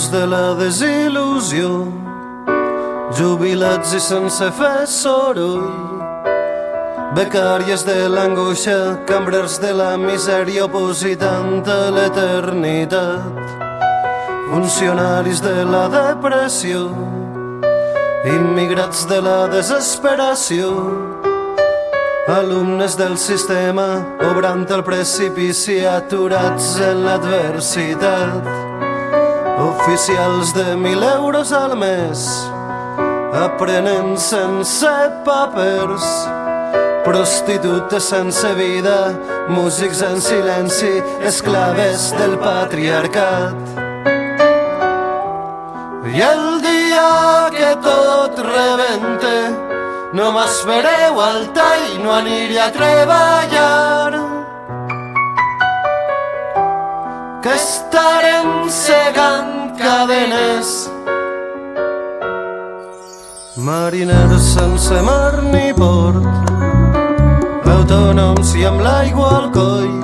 morts de la desil·lusió, jubilats i sense fer soroll, becàries de l'angoixa, cambrers de la misèria opositant a l'eternitat, funcionaris de la depressió, immigrats de la desesperació, alumnes del sistema obrant el precipici aturats en l'adversitat, oficials de 1.000 euros al mes aprenent sense papers, prostitutes sense vida, músics en silenci, esclaves del patriarcat. I el dia que tot rebente no m'espereu al tall, no aniré a treballar, que estarem segant cadenes. Mariners sense mar ni port, autònoms i amb l'aigua al coll,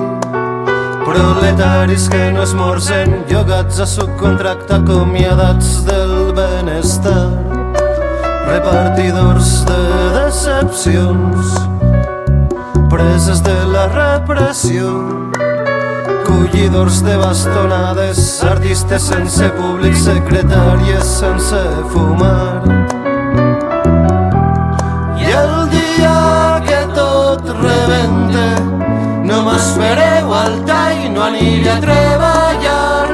proletaris que no esmorzen, llogats a subcontracte, acomiadats del benestar, repartidors de decepcions, preses de la repressió, collidors de bastonades, artistes sense públic, secretàries sense fumar. I el dia que tot rebente no m'espereu al tall, no aniré a treballar,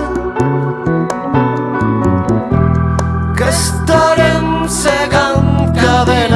que estarem segant cadenes.